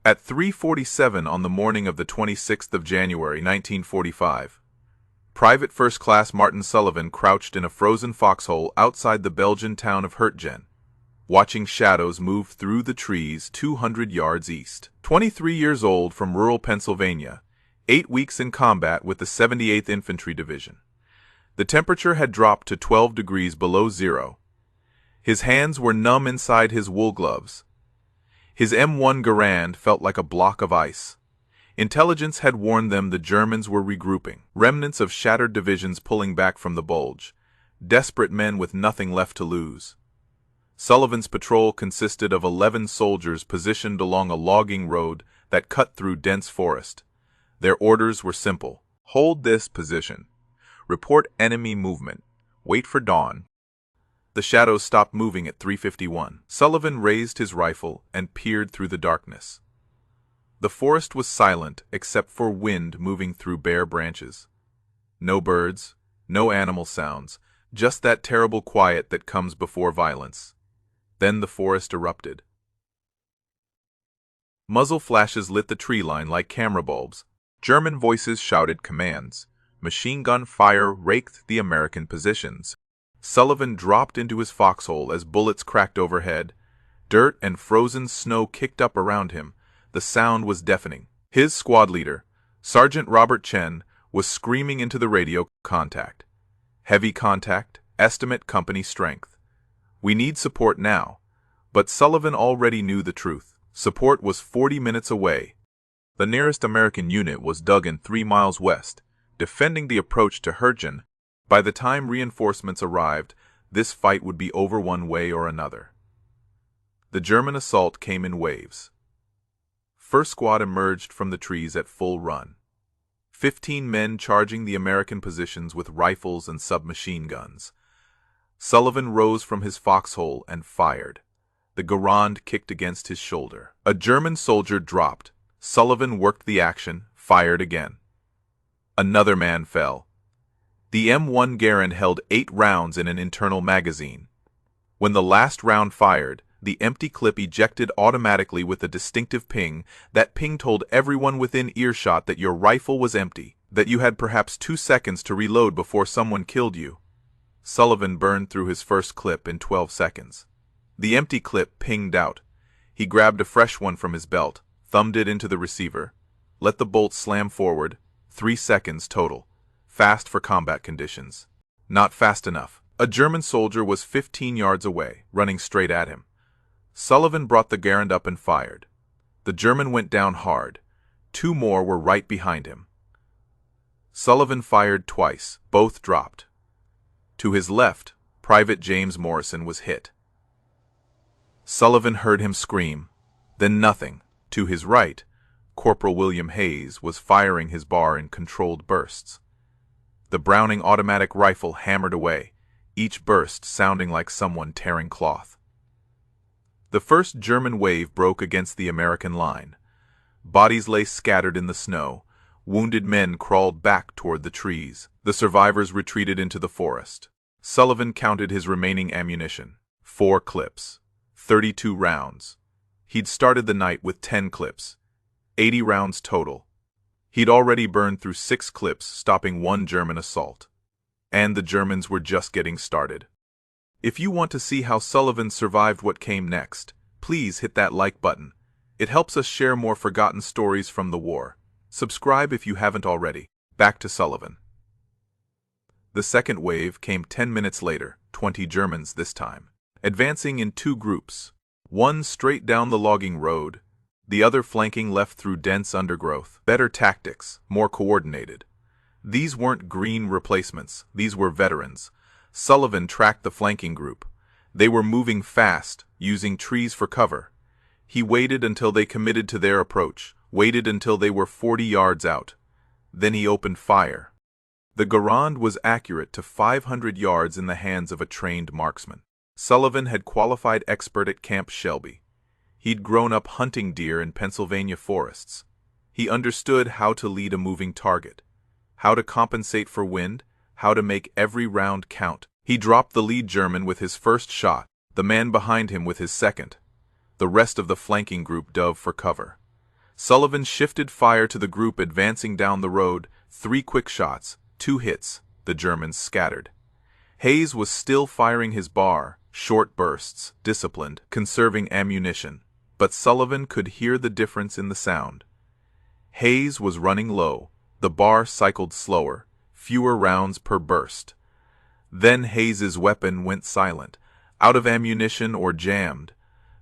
At 3:47 on the morning of the 26th of January, 1945, Private First Class Martin Sullivan crouched in a frozen foxhole outside the Belgian town of Hürtgen, watching shadows move through the trees 200 yards east. 23 years old, from rural Pennsylvania, 8 weeks in combat with the 78th Infantry Division. The temperature had dropped to 12 degrees below zero. His hands were numb inside his wool gloves. His M1 Garand felt like a block of ice. Intelligence had warned them the Germans were regrouping, remnants of shattered divisions pulling back from the bulge, desperate men with nothing left to lose. Sullivan's patrol consisted of 11 soldiers positioned along a logging road that cut through dense forest. Their orders were simple: hold this position, report enemy movement, wait for dawn. The shadows stopped moving at 3:51. Sullivan raised his rifle and peered through the darkness. The forest was silent except for wind moving through bare branches. No birds, no animal sounds, just that terrible quiet that comes before violence. Then the forest erupted. Muzzle flashes lit the tree line like camera bulbs. German voices shouted commands. Machine gun fire raked the American positions. Sullivan dropped into his foxhole as bullets cracked overhead. Dirt and frozen snow kicked up around him. The sound was deafening. His squad leader, Sergeant Robert Chen, was screaming into the radio, "Contact. Heavy contact. Estimate company strength. We need support now." But Sullivan already knew the truth. Support was 40 minutes away. The nearest American unit was dug in 3 miles west, defending the approach to Hürtgen. By the time reinforcements arrived, this fight would be over one way or another. The German assault came in waves. First squad emerged from the trees at full run. 15 men charging the American positions with rifles and submachine guns. Sullivan rose from his foxhole and fired. The Garand kicked against his shoulder. A German soldier dropped. Sullivan worked the action, fired again. Another man fell. The M1 Garand held 8 rounds in an internal magazine. When the last round fired, the empty clip ejected automatically with a distinctive ping. That ping told everyone within earshot that your rifle was empty, that you had perhaps 2 seconds to reload before someone killed you. Sullivan burned through his first clip in 12 seconds. The empty clip pinged out. He grabbed a fresh one from his belt, thumbed it into the receiver, let the bolt slam forward. 3 seconds total. Fast for combat conditions. Not fast enough. A German soldier was 15 yards away, running straight at him. Sullivan brought the Garand up and fired. The German went down hard. 2 more were right behind him. Sullivan fired twice. Both dropped. To his left, Private James Morrison was hit. Sullivan heard him scream. Then nothing. To his right, Corporal William Hayes was firing his bar in controlled bursts. The Browning automatic rifle hammered away, each burst sounding like someone tearing cloth. The first German wave broke against the American line. Bodies lay scattered in the snow. Wounded men crawled back toward the trees. The survivors retreated into the forest. Sullivan counted his remaining ammunition. 4 clips. 32 rounds. He'd started the night with 10 clips. 80 rounds total. He'd already burned through 6 clips, stopping 1 German assault. And the Germans were just getting started. If you want to see how Sullivan survived what came next, please hit that like button. It helps us share more forgotten stories from the war. Subscribe if you haven't already. Back to Sullivan. The second wave came 10 minutes later, 20 Germans this time, advancing in 2 groups. One straight down the logging road, the other flanking left through dense undergrowth. Better tactics, more coordinated. These weren't green replacements, these were veterans. Sullivan tracked the flanking group. They were moving fast, using trees for cover. He waited until they committed to their approach, waited until they were 40 yards out. Then he opened fire. The Garand was accurate to 500 yards in the hands of a trained marksman. Sullivan had qualified expert at Camp Shelby. He'd grown up hunting deer in Pennsylvania forests. He understood how to lead a moving target, how to compensate for wind, how to make every round count. He dropped the lead German with his first shot, the man behind him with his second. The rest of the flanking group dove for cover. Sullivan shifted fire to the group advancing down the road. 3 quick shots, 2 hits, the Germans scattered. Hayes was still firing his bar, short bursts, disciplined, conserving ammunition, but Sullivan could hear the difference in the sound. Hayes was running low, the bar cycled slower, fewer rounds per burst. Then Hayes's weapon went silent, out of ammunition or jammed.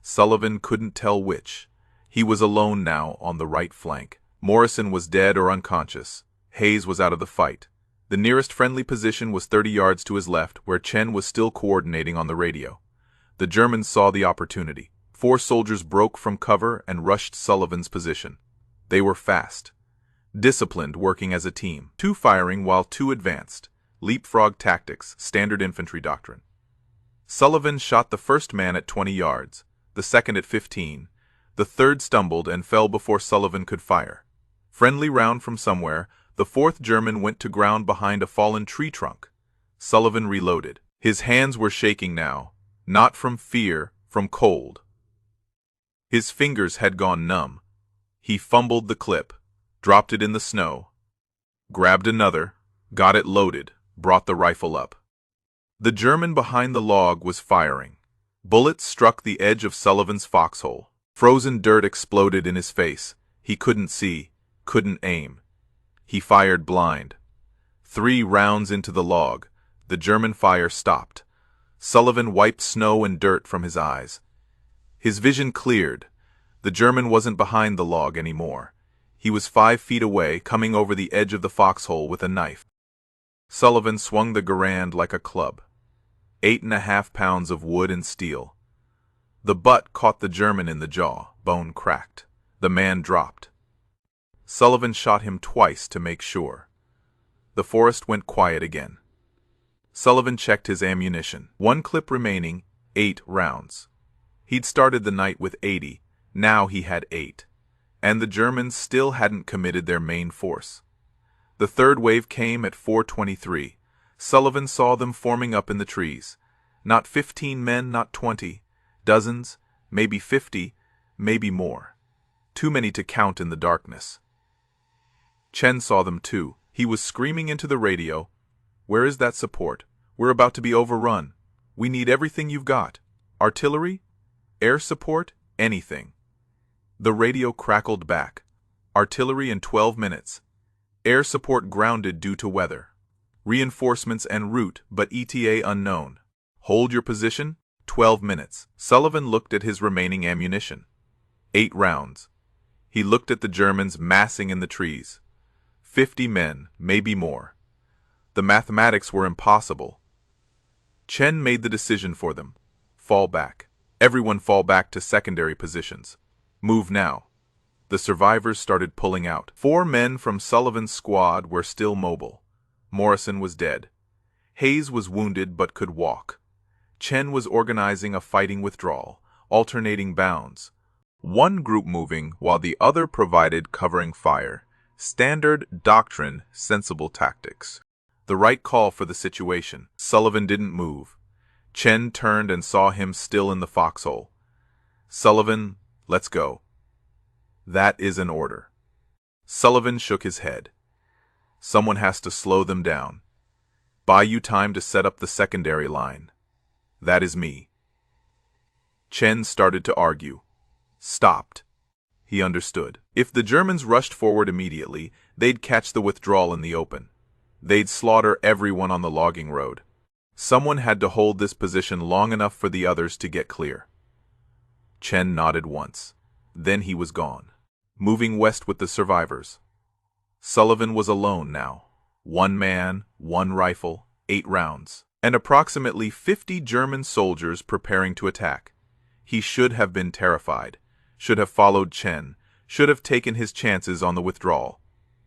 Sullivan couldn't tell which. He was alone now on the right flank. Morrison was dead or unconscious. Hayes was out of the fight. The nearest friendly position was 30 yards to his left, where Chen was still coordinating on the radio. The Germans saw the opportunity. 4 soldiers broke from cover and rushed Sullivan's position. They were fast, disciplined, working as a team. 2 firing while 2 advanced. Leapfrog tactics, standard infantry doctrine. Sullivan shot the first man at 20 yards, the second at 15. The third stumbled and fell before Sullivan could fire. Friendly round from somewhere, the 4th German went to ground behind a fallen tree trunk. Sullivan reloaded. His hands were shaking now, not from fear, from cold. His fingers had gone numb. He fumbled the clip, dropped it in the snow, grabbed another, got it loaded, brought the rifle up. The German behind the log was firing. Bullets struck the edge of Sullivan's foxhole. Frozen dirt exploded in his face. He couldn't see, couldn't aim. He fired blind. 3 rounds into the log, the German fire stopped. Sullivan wiped snow and dirt from his eyes. His vision cleared. The German wasn't behind the log anymore. He was 5 feet away, coming over the edge of the foxhole with a knife. Sullivan swung the Garand like a club. 8.5 pounds of wood and steel. The butt caught the German in the jaw, bone cracked. The man dropped. Sullivan shot him twice to make sure. The forest went quiet again. Sullivan checked his ammunition. 1 clip remaining, 8 rounds. He'd started the night with 80, now he had 8. And the Germans still hadn't committed their main force. The third wave came at 4:23. Sullivan saw them forming up in the trees. Not 15 men, not 20. Dozens, maybe 50, maybe more. Too many to count in the darkness. Chen saw them too. He was screaming into the radio, "Where is that support? We're about to be overrun. We need everything you've got. Artillery? Air support? Anything." The radio crackled back. "Artillery in 12 minutes. Air support grounded due to weather. Reinforcements en route, but ETA unknown. Hold your position, 12 minutes. Sullivan looked at his remaining ammunition. 8 rounds. He looked at the Germans massing in the trees. 50 men, maybe more. The mathematics were impossible. Chen made the decision for them. Fall back. Everyone fall back to secondary positions. Move now. The survivors started pulling out. 4 men from Sullivan's squad were still mobile. Morrison was dead. Hayes was wounded but could walk. Chen was organizing a fighting withdrawal, alternating bounds. One group moving while the other provided covering fire. Standard doctrine, sensible tactics. The right call for the situation. Sullivan didn't move. Chen turned and saw him still in the foxhole. "Sullivan, let's go." "That is an order." Sullivan shook his head. "Someone has to slow them down. Buy you time to set up the secondary line. That is me." Chen started to argue. Stopped. He understood. If the Germans rushed forward immediately, they'd catch the withdrawal in the open. They'd slaughter everyone on the logging road. Someone had to hold this position long enough for the others to get clear. Chen nodded once. Then he was gone, moving west with the survivors. Sullivan was alone now. 1 man, 1 rifle, 8 rounds, and approximately 50 German soldiers preparing to attack. He should have been terrified, should have followed Chen, should have taken his chances on the withdrawal.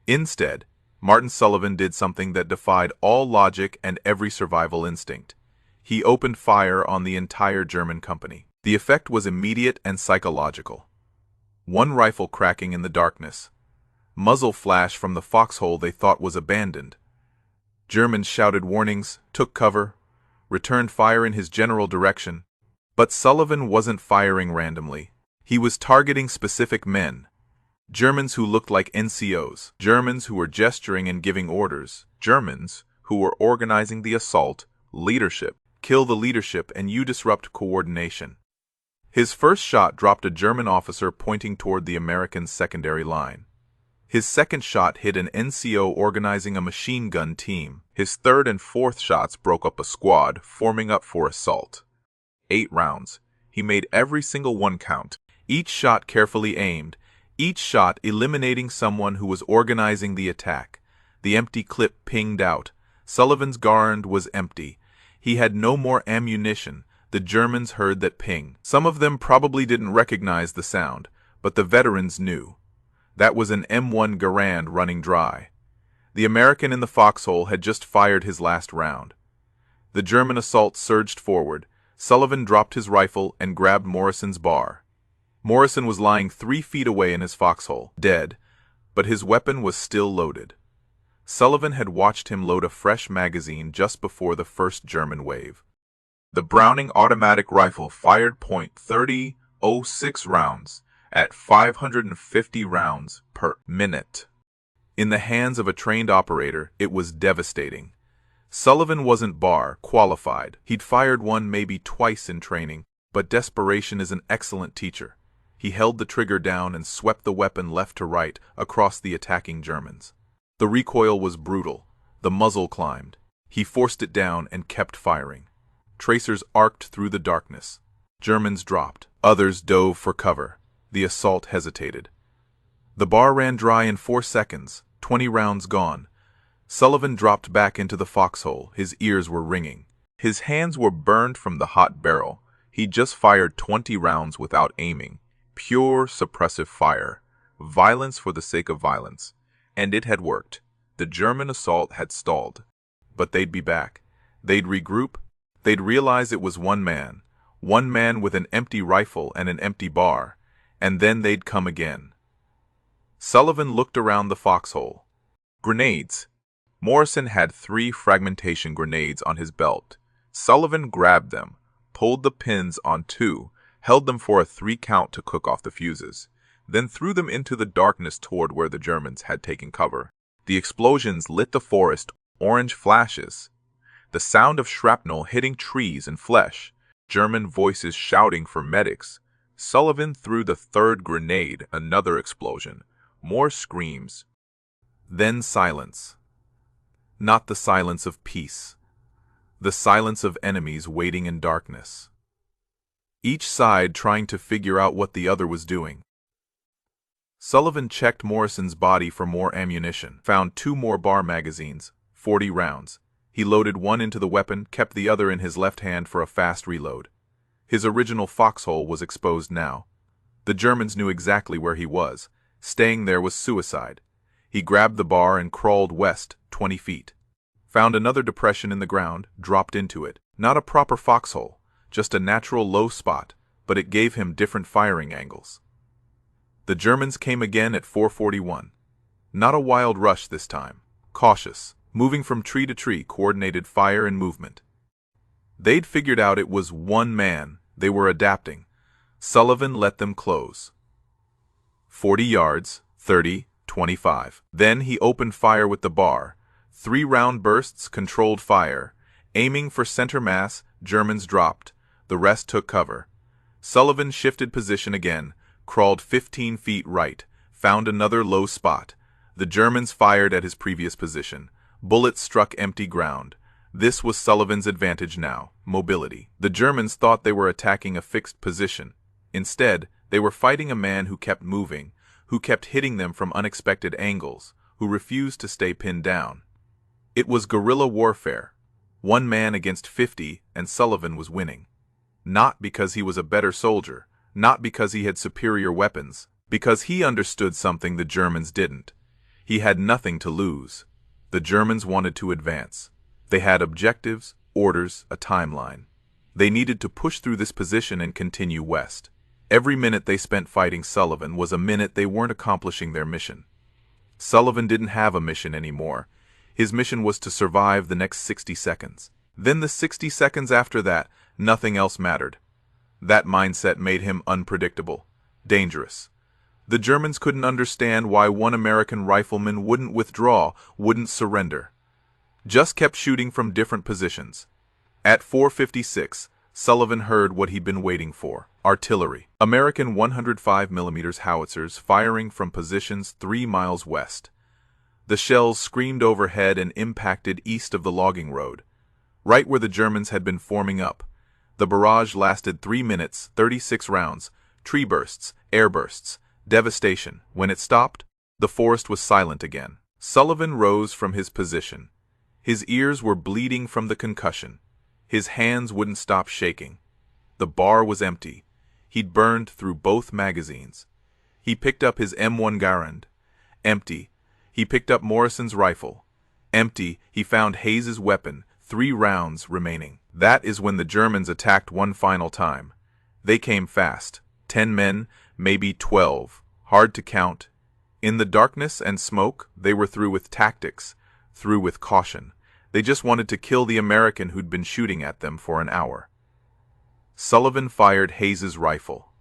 Instead, Martin Sullivan did something that defied all logic and every survival instinct. He opened fire on the entire German company. The effect was immediate and psychological. 1 rifle cracking in the darkness. Muzzle flash from the foxhole they thought was abandoned. Germans shouted warnings, took cover, returned fire in his general direction. But Sullivan wasn't firing randomly. He was targeting specific men. Germans who looked like NCOs, Germans who were gesturing and giving orders, Germans who were organizing the assault, leadership. Kill the leadership and you disrupt coordination. His first shot dropped a German officer pointing toward the American secondary line. His second shot hit an NCO organizing a machine gun team. His third and fourth shots broke up a squad, forming up for assault. 8 rounds. He made every single one count. Each shot carefully aimed. Each shot eliminating someone who was organizing the attack. The empty clip pinged out. Sullivan's Garand was empty. He had no more ammunition. The Germans heard that ping. Some of them probably didn't recognize the sound, but the veterans knew. That was an M1 Garand running dry. The American in the foxhole had just fired his last round. The German assault surged forward. Sullivan dropped his rifle and grabbed Morrison's bar. Morrison was lying 3 feet away in his foxhole, dead, but his weapon was still loaded. Sullivan had watched him load a fresh magazine just before the first German wave. The Browning automatic rifle fired .30.06 rounds at 550 rounds per minute. In the hands of a trained operator, it was devastating. Sullivan wasn't bar qualified. He'd fired one maybe twice in training, but desperation is an excellent teacher. He held the trigger down and swept the weapon left to right across the attacking Germans. The recoil was brutal. The muzzle climbed. He forced it down and kept firing. Tracers arced through the darkness. Germans dropped. Others dove for cover. The assault hesitated. The bar ran dry in 4 seconds, 20 rounds gone. Sullivan dropped back into the foxhole. His ears were ringing. His hands were burned from the hot barrel. He'd just fired 20 rounds without aiming. Pure suppressive fire. Violence for the sake of violence. And it had worked. The German assault had stalled. But they'd be back. They'd regroup. They'd realize it was one man with an empty rifle and an empty bar, and then they'd come again. Sullivan looked around the foxhole. Grenades. Morrison had 3 fragmentation grenades on his belt. Sullivan grabbed them, pulled the pins on 2, held them for a 3 count to cook off the fuses, then threw them into the darkness toward where the Germans had taken cover. The explosions lit the forest, orange flashes. The sound of shrapnel hitting trees and flesh. German voices shouting for medics. Sullivan threw the 3rd grenade, another explosion. More screams. Then silence. Not the silence of peace. The silence of enemies waiting in darkness. Each side trying to figure out what the other was doing. Sullivan checked Morrison's body for more ammunition, found 2 more bar magazines, 40 rounds. He loaded one into the weapon, kept the other in his left hand for a fast reload. His original foxhole was exposed now. The Germans knew exactly where he was. Staying there was suicide. He grabbed the bar and crawled west 20 feet. Found another depression in the ground, dropped into it. Not a proper foxhole, just a natural low spot, but it gave him different firing angles. The Germans came again at 4:41. Not a wild rush this time. Cautious. Moving from tree to tree, coordinated fire and movement. They'd figured out it was one man. They were adapting. Sullivan let them close. 40 yards, 30, 25. Then he opened fire with the bar. 3 round bursts, controlled fire. Aiming for center mass, Germans dropped. The rest took cover. Sullivan shifted position again, crawled 15 feet right, found another low spot. The Germans fired at his previous position. Bullets struck empty ground. This was Sullivan's advantage now, mobility. The Germans thought they were attacking a fixed position. Instead, they were fighting a man who kept moving, who kept hitting them from unexpected angles, who refused to stay pinned down. It was guerrilla warfare. 1 man against 50, and Sullivan was winning. Not because he was a better soldier, not because he had superior weapons, because he understood something the Germans didn't. He had nothing to lose. The Germans wanted to advance. They had objectives, orders, a timeline. They needed to push through this position and continue west. Every minute they spent fighting Sullivan was a minute they weren't accomplishing their mission. Sullivan didn't have a mission anymore. His mission was to survive the next 60 seconds. Then the 60 seconds after that, nothing else mattered. That mindset made him unpredictable, dangerous. The Germans couldn't understand why one American rifleman wouldn't withdraw, wouldn't surrender. Just kept shooting from different positions. At 4:56, Sullivan heard what he'd been waiting for. Artillery. American 105mm howitzers firing from positions 3 miles west. The shells screamed overhead and impacted east of the logging road, right where the Germans had been forming up. The barrage lasted 3 minutes, 36 rounds, tree bursts, air bursts, devastation. When it stopped, the forest was silent again. Sullivan rose from his position. His ears were bleeding from the concussion. His hands wouldn't stop shaking. The bar was empty. He'd burned through both magazines. He picked up his M1 Garand. Empty. He picked up Morrison's rifle. Empty. He found Hayes's weapon, 3 rounds remaining. That is when the Germans attacked one final time. They came fast. 10 men, maybe 12. Hard to count. In the darkness and smoke, they were through with tactics, through with caution. They just wanted to kill the American who'd been shooting at them for an hour. Sullivan fired Hayes's rifle.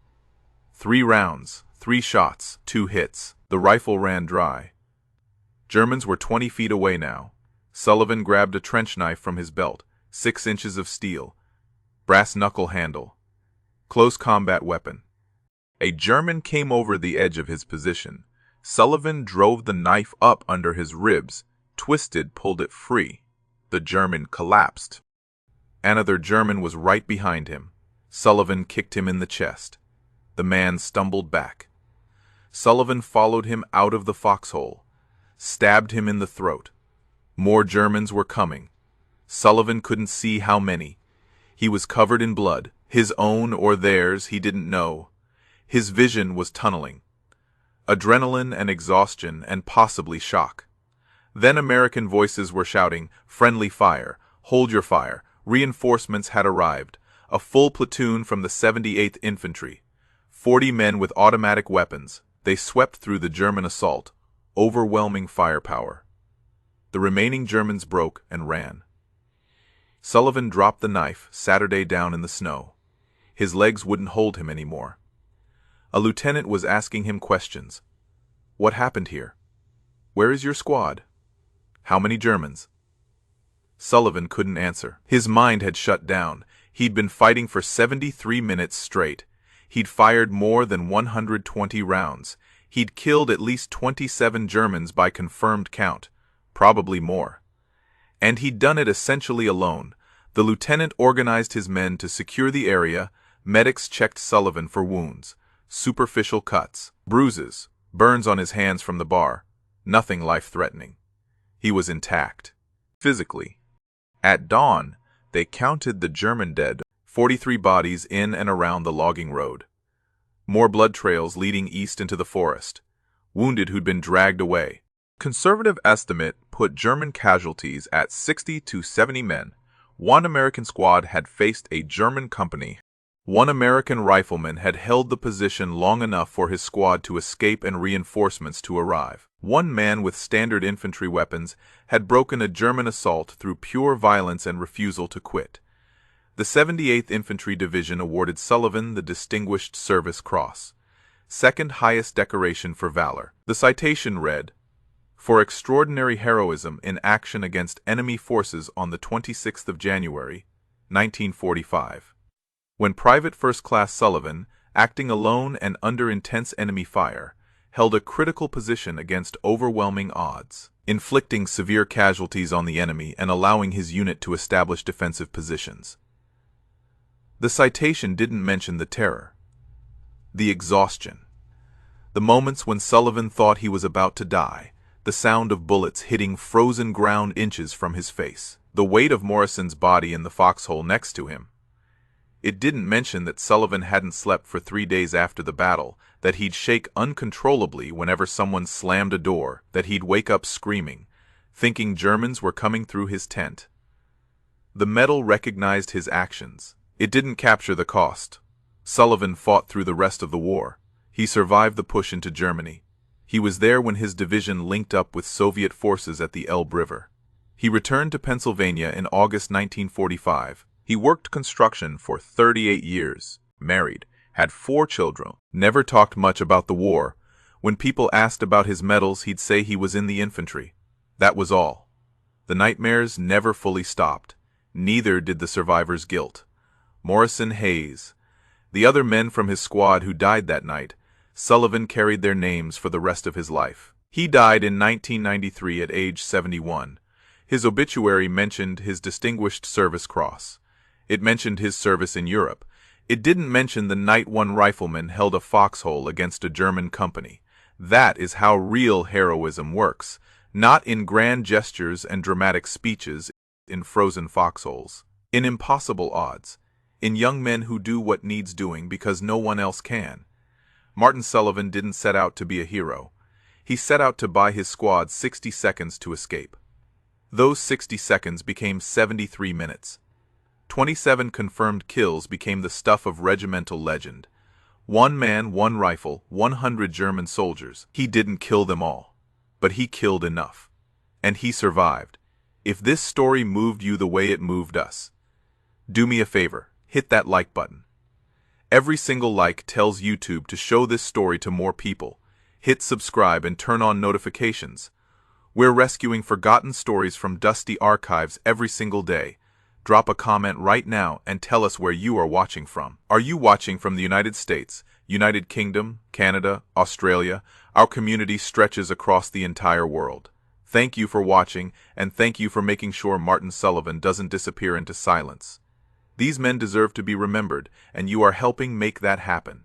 3 rounds, 3 shots, 2 hits. The rifle ran dry. Germans were 20 feet away now. Sullivan grabbed a trench knife from his belt, 6 inches of steel, brass knuckle handle, close combat weapon. A German came over the edge of his position. Sullivan drove the knife up under his ribs, twisted, pulled it free. The German collapsed. Another German was right behind him. Sullivan kicked him in the chest. The man stumbled back. Sullivan followed him out of the foxhole, stabbed him in the throat. More Germans were coming. Sullivan couldn't see how many. He was covered in blood. His own or theirs, he didn't know. His vision was tunneling. Adrenaline and exhaustion and possibly shock. Then American voices were shouting, "Friendly fire! Hold your fire!" Reinforcements had arrived. A full platoon from the 78th Infantry. 40 men with automatic weapons. They swept through the German assault. Overwhelming firepower. The remaining Germans broke and ran. Sullivan dropped the knife, Saturday down in the snow. His legs wouldn't hold him anymore. A lieutenant was asking him questions. "What happened here? Where is your squad? How many Germans?" Sullivan couldn't answer. His mind had shut down. He'd been fighting for 73 minutes straight. He'd fired more than 120 rounds. He'd killed at least 27 Germans by confirmed count, probably more. And he'd done it essentially alone. The lieutenant organized his men to secure the area. Medics checked Sullivan for wounds, superficial cuts, bruises, burns on his hands from the bar. Nothing life-threatening. He was intact, physically. At dawn, they counted the German dead, 43 bodies in and around the logging road. More blood trails leading east into the forest. Wounded who'd been dragged away. Conservative estimate put German casualties at 60 to 70 men. One American squad had faced a German company. One American rifleman had held the position long enough for his squad to escape and reinforcements to arrive. One man with standard infantry weapons had broken a German assault through pure violence and refusal to quit. The 78th Infantry Division awarded Sullivan the Distinguished Service Cross, second highest decoration for valor. The citation read, "For extraordinary heroism in action against enemy forces on the 26th of January, 1945. When Private First Class Sullivan, acting alone and under intense enemy fire, held a critical position against overwhelming odds, inflicting severe casualties on the enemy and allowing his unit to establish defensive positions." The citation didn't mention the terror, the exhaustion, the moments when Sullivan thought he was about to die, the sound of bullets hitting frozen ground inches from his face, the weight of Morrison's body in the foxhole next to him. It didn't mention that Sullivan hadn't slept for 3 days after the battle, that he'd shake uncontrollably whenever someone slammed a door, that he'd wake up screaming, thinking Germans were coming through his tent. The medal recognized his actions. It didn't capture the cost. Sullivan fought through the rest of the war. He survived the push into Germany. He was there when his division linked up with Soviet forces at the Elbe River. He returned to Pennsylvania in August 1945. He worked construction for 38 years, married, had 4 children, never talked much about the war, When people asked about his medals, he'd say he was in the infantry. That was all. The nightmares never fully stopped. Neither did the survivor's guilt. Morrison Hayes. The other men from his squad who died that night, Sullivan carried their names for the rest of his life. He died in 1993 at age 71. His obituary mentioned his Distinguished Service Cross. It mentioned his service in Europe. It didn't mention the night one rifleman held a foxhole against a German company. That is how real heroism works, not in grand gestures and dramatic speeches, in frozen foxholes, in impossible odds, in young men who do what needs doing because no one else can. Martin Sullivan didn't set out to be a hero. He set out to buy his squad 60 seconds to escape. Those 60 seconds became 73 minutes. 27 confirmed kills became the stuff of regimental legend. 1 man, 1 rifle, 100 German soldiers. He didn't kill them all, but he killed enough. And he survived. If this story moved you the way it moved us, do me a favor, hit that like button. Every single like tells YouTube to show this story to more people. Hit subscribe and turn on notifications. We're rescuing forgotten stories from dusty archives every single day. Drop a comment right now and tell us where you are watching from. Are you watching from the United States, United Kingdom, Canada, Australia? Our community stretches across the entire world. Thank you for watching, and thank you for making sure Martin Sullivan doesn't disappear into silence. These men deserve to be remembered, and you are helping make that happen.